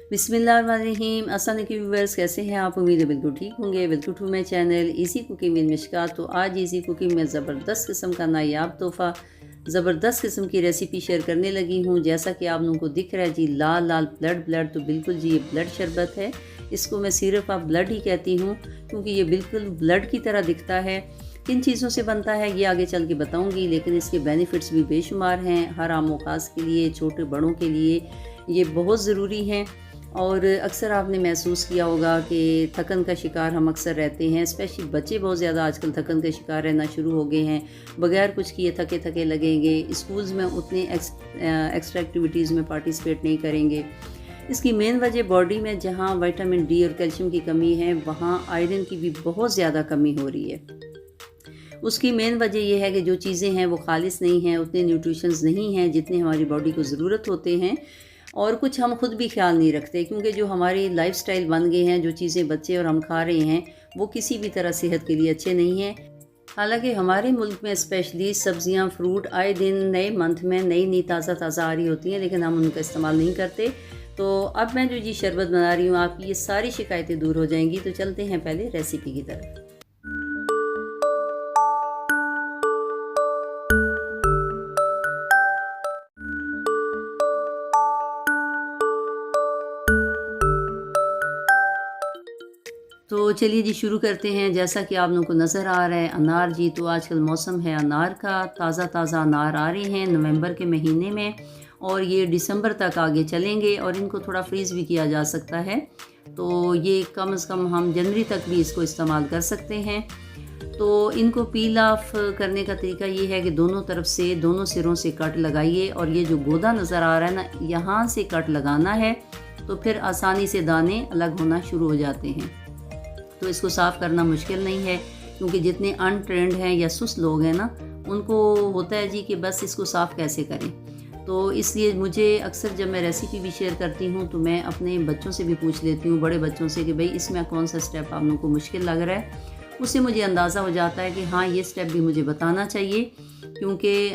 बिस्मिल्लाहिर्रहमानिर्रहीम। अस्सलाम वालेकुम व्यूअर्स, कैसे हैं आप? उम्मीद है बिल्कुल ठीक होंगे। Welcome to my channel easy cooking with Mishkat. तो आज इजी कुकिंग में ज़बरदस्त किस्म का नायाब तोहफ़ा, ज़बरदस्त किस्म की रेसिपी शेयर करने लगी हूँ। जैसा कि आप लोगों को दिख रहा है जी, लाल लाल ब्लड, तो बिल्कुल जी ये ब्लड शरबत है। इसको मैं सिर्फ आप ब्लड ही कहती हूँ क्योंकि ये बिल्कुल ब्लड की तरह दिखता है। किन चीज़ों से बनता है ये आगे चल के बताऊँगी, लेकिन इसके बेनिफिट्स भी बेशुमार हैं। हर आम ख़ास के लिए, छोटे बड़ों के लिए ये बहुत ज़रूरी हैं। और अक्सर आपने महसूस किया होगा कि थकन का शिकार हम अक्सर रहते हैं, स्पेशली बच्चे बहुत ज़्यादा आजकल थकन का शिकार रहना शुरू हो गए हैं। बगैर कुछ किए थके थके लगेंगे, स्कूल्स में उतने एक्स्ट्रा एक्टिविटीज़ में पार्टिसिपेट नहीं करेंगे। इसकी मेन वजह बॉडी में जहाँ विटामिन डी और कैल्शियम की कमी है, वहाँ आयरन की भी बहुत ज़्यादा कमी हो रही है। उसकी मेन वजह यह है कि जो चीज़ें हैं वो खालिस नहीं हैं, उतने न्यूट्रिशंस नहीं हैं जितने हमारी बॉडी को ज़रूरत होते हैं। और कुछ हम खुद भी ख्याल नहीं रखते क्योंकि जो हमारी लाइफस्टाइल बन गए हैं, जो चीज़ें बच्चे और हम खा रहे हैं वो किसी भी तरह सेहत के लिए अच्छे नहीं हैं। हालांकि हमारे मुल्क में स्पेशली सब्जियां, फ्रूट आए दिन नए मंथ में नई ताज़ा आ रही होती हैं, लेकिन हम उनका इस्तेमाल नहीं करते। तो अब मैं जो जी शरबत बना रही हूँ, आपकी ये सारी शिकायतें दूर हो जाएंगी। तो चलते हैं पहले रेसिपी की तरफ। तो चलिए जी शुरू करते हैं। जैसा कि आप लोगों को नज़र आ रहा है, अनार जी, तो आजकल मौसम है अनार का। ताज़ा अनार आ रहे हैं नवंबर के महीने में और ये दिसंबर तक आगे चलेंगे और इनको थोड़ा फ्रीज़ भी किया जा सकता है। तो ये कम से कम हम जनवरी तक भी इसको इस्तेमाल कर सकते हैं। तो इनको पील ऑफ करने का तरीका ये है कि दोनों तरफ से, दोनों सिरों से कट लगाइए और ये जो गोदा नज़र आ रहा है ना, यहाँ से कट लगाना है तो फिर आसानी से दाने अलग होना शुरू हो जाते हैं। तो इसको साफ़ करना मुश्किल नहीं है क्योंकि जितने अनट्रेंड हैं या सुस्त लोग हैं ना, उनको होता है जी कि बस इसको साफ़ कैसे करें। तो इसलिए मुझे अक्सर जब मैं रेसिपी भी शेयर करती हूँ तो मैं अपने बच्चों से भी पूछ लेती हूँ, बड़े बच्चों से, कि भाई इसमें कौन सा स्टेप आप लोगों को मुश्किल लग रहा है। उससे मुझे अंदाज़ा हो जाता है कि हाँ, ये स्टेप भी मुझे बताना चाहिए क्योंकि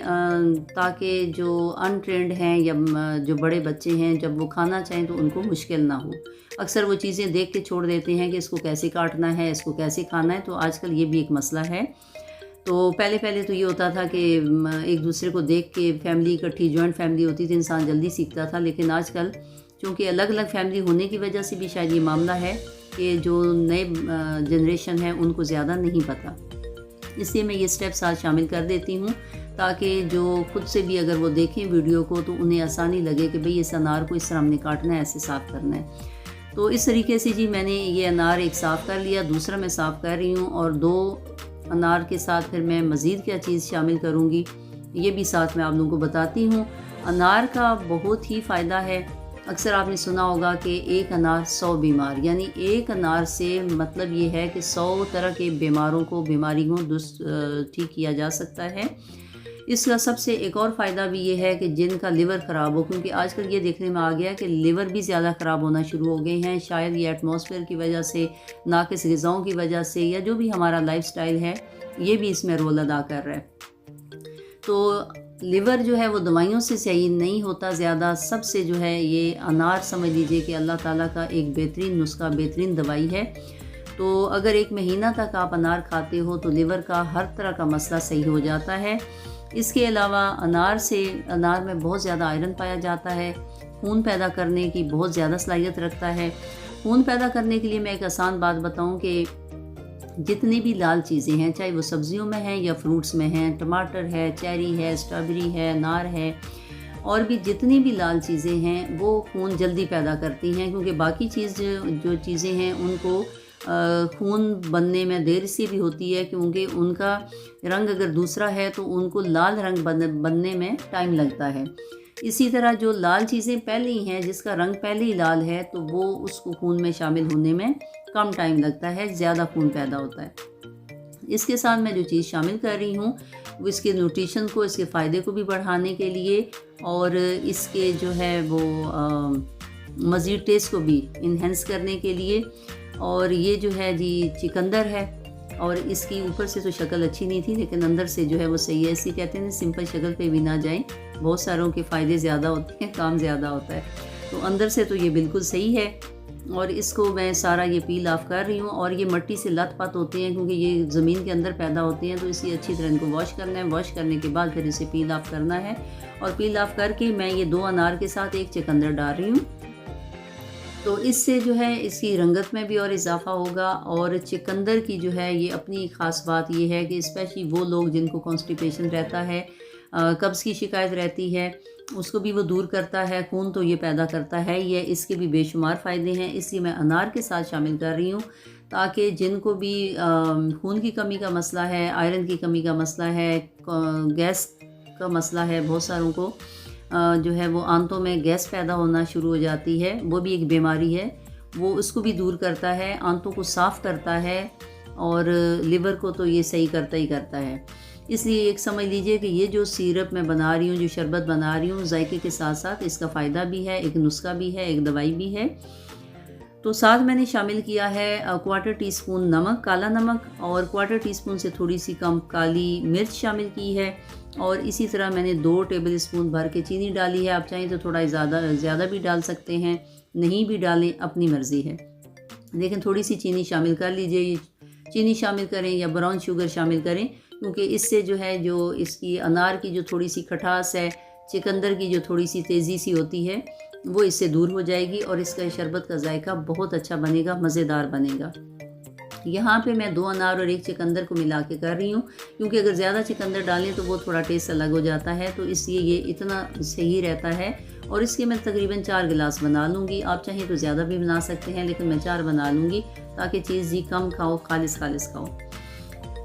ताकि जो अनट्रेंड हैं या जो बड़े बच्चे हैं, जब वो खाना चाहें तो उनको मुश्किल ना हो। अक्सर वो चीज़ें देख के छोड़ देते हैं कि इसको कैसे काटना है, इसको कैसे खाना है। तो आजकल ये भी एक मसला है। तो पहले तो ये होता था कि एक दूसरे को देख के फैमिली इकट्ठी, जॉइंट फैमिली होती थी, इंसान जल्दी सीखता था। लेकिन आजकल चूँकि अलग अलग फैमिली होने की वजह से भी शायद ये मामला है कि जो नए जनरेशन है उनको ज़्यादा नहीं पता। इसलिए मैं ये स्टेप्स आज शामिल कर देती हूँ ताकि जो खुद से भी अगर वो देखें वीडियो को तो उन्हें आसानी लगे कि भाई इस अनार को इस तरह हमने काटना है, ऐसे साफ़ करना है। तो इस तरीके से जी मैंने ये अनार एक साफ़ कर लिया, दूसरा मैं साफ़ कर रही हूँ और 2 अनार के साथ फिर मैं मज़ीद क्या चीज़ शामिल करूँगी ये भी साथ में आप लोगों को बताती हूँ। अनार का बहुत ही फ़ायदा है। अक्सर आपने सुना होगा कि एक अनार 100 बीमार, यानी एक अनार से मतलब ये है कि 100 तरह के बीमारियों ठीक किया जा सकता है। इसका सबसे एक और फ़ायदा भी ये है कि जिनका लिवर ख़राब हो, क्योंकि आजकल ये देखने में आ गया कि लिवर भी ज़्यादा ख़राब होना शुरू हो गए हैं। शायद ये एटमॉस्फेयर की वजह से, नाक़िस ग़िज़ाओं की वजह से, या जो भी हमारा लाइफस्टाइल है ये भी इसमें रोल अदा कर रहा है। तो लिवर जो है वो दवाइयों से सही नहीं होता ज़्यादा। सबसे जो है ये अनार समझ लीजिए कि अल्लाह ताला का एक बेहतरीन नुस्खा, बेहतरीन दवाई है। तो अगर 1 महीना तक आप अनार खाते हो तो लिवर का हर तरह का मसला सही हो जाता है। इसके अलावा अनार में बहुत ज़्यादा आयरन पाया जाता है, खून पैदा करने की बहुत ज़्यादा सलाहियत रखता है। खून पैदा करने के लिए मैं एक आसान बात बताऊं कि जितनी भी लाल चीज़ें हैं, चाहे वो सब्जियों में हैं या फ्रूट्स में हैं, टमाटर है, चेरी है, स्ट्रॉबेरी है, अनार है, और भी जितनी भी लाल चीज़ें हैं वो खून जल्दी पैदा करती हैं। क्योंकि बाकी जो चीज़ें हैं उनको खून बनने में देर से भी होती है क्योंकि उनका रंग अगर दूसरा है तो उनको लाल रंग बनने में टाइम लगता है। इसी तरह जो लाल चीज़ें पहले ही हैं, जिसका रंग पहले ही लाल है, तो वो उसको खून में शामिल होने में कम टाइम लगता है, ज़्यादा खून पैदा होता है। इसके साथ मैं जो चीज़ शामिल कर रही हूँ वो इसके न्यूट्रिशन को, इसके फ़ायदे को भी बढ़ाने के लिए और इसके जो है वो मज़ीद टेस्ट को भी इन्हेंस करने के लिए। और ये जो है जी चिकंदर है और इसकी ऊपर से तो शक्ल अच्छी नहीं थी लेकिन अंदर से जो है वो सही है। इसी कहते हैं सिंपल शक्ल पे भी ना जाए, बहुत सारों के फ़ायदे ज़्यादा होते हैं, काम ज़्यादा होता है। तो अंदर से तो ये बिल्कुल सही है। और इसको मैं सारा ये पील ऑफ कर रही हूँ। और ये मिट्टी से लत-पत होते हैं क्योंकि ये ज़मीन के अंदर पैदा होते हैं, तो इसलिए अच्छी तरह इनको वॉश करना है। वॉश करने के बाद फिर इसे पील ऑफ करना है। और पील ऑफ करके मैं ये 2 अनार के साथ 1 चुकंदर डाल रही हूँ। तो इससे जो है इसकी रंगत में भी और इजाफा होगा। और चुकंदर की जो है ये अपनी ख़ास बात ये है कि स्पेशली वो लोग जिनको कॉन्स्टिपेशन रहता है, कब्ज़ की शिकायत रहती है, उसको भी वो दूर करता है। खून तो ये पैदा करता है, ये इसके भी बेशुमार फ़ायदे हैं। इसलिए मैं अनार के साथ शामिल कर रही हूँ ताकि जिनको भी खून की कमी का मसला है, आयरन की कमी का मसला है, गैस का मसला है, बहुत सारों को जो है वो आंतों में गैस पैदा होना शुरू हो जाती है, वो भी एक बीमारी है, वो उसको भी दूर करता है, आंतों को साफ़ करता है और लिवर को तो ये सही करता ही करता है। इसलिए एक समझ लीजिए कि ये जो सिरप मैं बना रही हूँ, जो शरबत बना रही हूँ, जायके के साथ साथ इसका फ़ायदा भी है, एक नुस्खा भी है, एक दवाई भी है। तो साथ मैंने शामिल किया है 1/4 टीस्पून नमक, काला नमक, और 1/4 टीस्पून से थोड़ी सी कम काली मिर्च शामिल की है। और इसी तरह मैंने 2 टेबल स्पून भर के चीनी डाली है। आप चाहें तो थोड़ा ज़्यादा भी डाल सकते हैं, नहीं भी डालें, अपनी मर्ज़ी है, लेकिन थोड़ी सी चीनी शामिल कर लीजिए। चीनी शामिल करें या ब्राउन शुगर शामिल करें, क्योंकि इससे जो है जो इसकी अनार की जो थोड़ी सी खटास है, चुकंदर की जो थोड़ी सी तेज़ी सी होती है, वो इससे दूर हो जाएगी और इसका शरबत का जायका बहुत अच्छा बनेगा, मज़ेदार बनेगा। यहाँ पे मैं 2 अनार और 1 चुकंदर को मिला के कर रही हूँ, क्योंकि अगर ज़्यादा चुकंदर डालें तो वो थोड़ा टेस्ट अलग हो जाता है, तो इसलिए ये इतना सही रहता है। और इसके मैं तकरीबन 4 गिलास बना लूँगी। आप चाहें तो ज़्यादा भी बना सकते हैं, लेकिन मैं 4 बना लूँगी ताकि चीज़ ही कम खाओ, खालिस खाओ।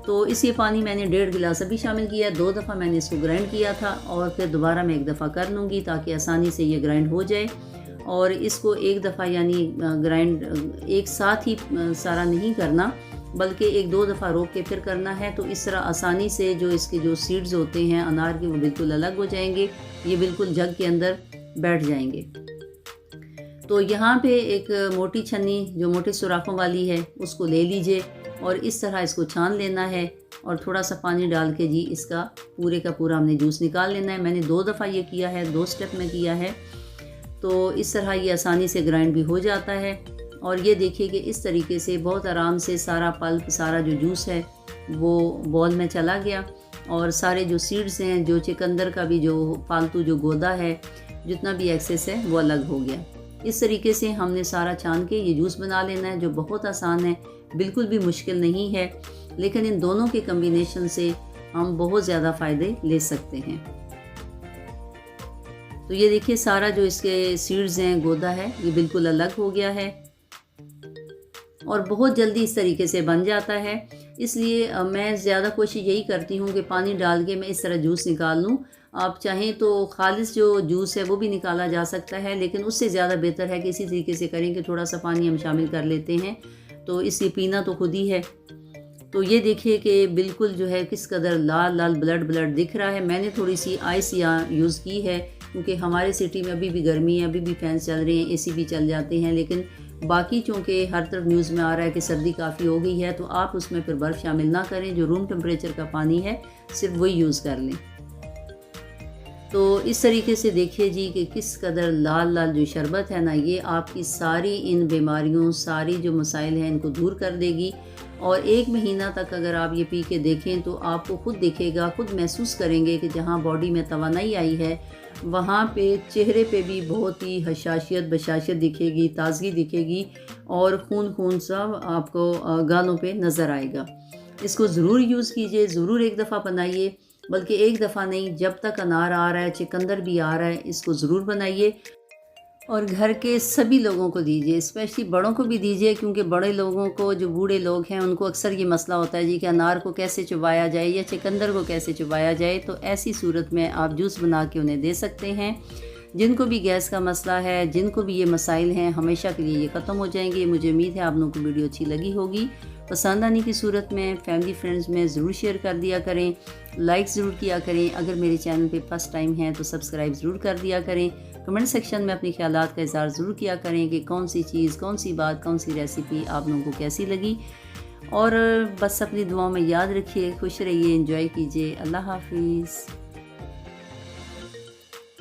तो इसी पानी मैंने 1.5 गिलास अभी शामिल किया। 2 दफ़ा मैंने इसको ग्राइंड किया था और फिर दोबारा मैं 1 दफ़ा कर लूँगी ताकि आसानी से ये ग्राइंड हो जाए। और इसको 1 दफ़ा यानी ग्राइंड एक साथ ही सारा नहीं करना, बल्कि 1-2 दफ़ा रोक के फिर करना है। तो इस तरह आसानी से जो इसके जो सीड्स होते हैं अनार के, वो बिल्कुल अलग हो जाएंगे, ये बिल्कुल जग के अंदर बैठ जाएंगे। तो यहाँ पे एक मोटी छन्नी जो मोटे सुराखों वाली है उसको ले लीजिए और इस तरह इसको छान लेना है और थोड़ा सा पानी डाल के जी इसका पूरे का पूरा हमने जूस निकाल लेना है। मैंने 2 दफ़ा ये किया है, 2 स्टेप में किया है। तो इस तरह ये आसानी से ग्राइंड भी हो जाता है। और ये देखिए कि इस तरीके से बहुत आराम से सारा पल्प, सारा जो जूस है वो बॉल में चला गया और सारे जो सीड्स हैं, जो चुकंदर का भी जो फालतू जो गोदा है, जितना भी एक्सेस है वो अलग हो गया। इस तरीके से हमने सारा छान के ये जूस बना लेना है, जो बहुत आसान है, बिल्कुल भी मुश्किल नहीं है। लेकिन इन दोनों के कम्बिनेशन से हम बहुत ज़्यादा फ़ायदे ले सकते हैं। तो ये देखिए सारा जो इसके सीड्स हैं, गोदा है, ये बिल्कुल अलग हो गया है और बहुत जल्दी इस तरीके से बन जाता है। इसलिए मैं ज़्यादा कोशिश यही करती हूँ कि पानी डाल के मैं इस तरह जूस निकाल लूँ। आप चाहें तो खालिस जो जूस है वो भी निकाला जा सकता है, लेकिन उससे ज़्यादा बेहतर है कि इसी तरीके से करें कि थोड़ा सा पानी हम शामिल कर लेते हैं, तो इसलिए पीना तो खुद ही है। तो ये देखिए कि बिल्कुल जो है किस कदर लाल लाल ब्लड दिख रहा है। मैंने थोड़ी सी आइस यहाँ यूज़ की है क्योंकि हमारे सिटी में अभी भी गर्मी है, अभी भी फैंस चल रहे हैं, एसी भी चल जाते हैं। लेकिन बाकी चूँकि हर तरफ न्यूज़ में आ रहा है कि सर्दी काफ़ी हो गई है, तो आप उसमें फिर बर्फ़ शामिल ना करें। जो रूम टेम्परेचर का पानी है सिर्फ वही यूज़ कर लें। तो इस तरीके से देखिए जी कि किस कदर लाल लाल जो शरबत है ना, ये आपकी सारी इन बीमारियों, सारी जो मसाइल हैं, इनको दूर कर देगी। और 1 महीना तक अगर आप ये पी के देखें तो आपको खुद दिखेगा, खुद महसूस करेंगे कि जहाँ बॉडी में तवानाई आई है वहाँ पे चेहरे पे भी बहुत ही हशाशियत बशाशियत दिखेगी, ताज़गी दिखेगी और खून सब आपको गालों पे नज़र आएगा। इसको ज़रूर यूज़ कीजिए, ज़रूर 1 दफ़ा बनाइए, बल्कि 1 दफ़ा नहीं, जब तक अनार आ रहा है, चुकंदर भी आ रहा है, इसको ज़रूर बनाइए और घर के सभी लोगों को दीजिए, स्पेशली बड़ों को भी दीजिए, क्योंकि बड़े लोगों को, जो बूढ़े लोग हैं, उनको अक्सर ये मसला होता है जी कि अनार को कैसे चबाया जाए या चुकंदर को कैसे चबाया जाए। तो ऐसी सूरत में आप जूस बना के उन्हें दे सकते हैं। जिनको भी गैस का मसला है, जिनको भी ये मसाइल हैं, हमेशा के लिए ये ख़त्म हो जाएंगे। मुझे उम्मीद है आप लोगों को वीडियो अच्छी लगी होगी। पसंद आने की सूरत में फैमिली फ्रेंड्स में ज़रूर शेयर कर दिया करें, लाइक ज़रूर किया करें। अगर मेरे चैनल पे फर्स्ट टाइम है तो सब्सक्राइब ज़रूर कर दिया करें। कमेंट सेक्शन में अपनी ख्यालात का इज़हार ज़रूर किया करें कि कौन सी चीज़, कौन सी बात, कौन सी रेसिपी आप लोगों को कैसी लगी। और बस अपनी दुआओं में याद रखिए, खुश रहिए, एंजॉय कीजिए। अल्लाह हाफिज़।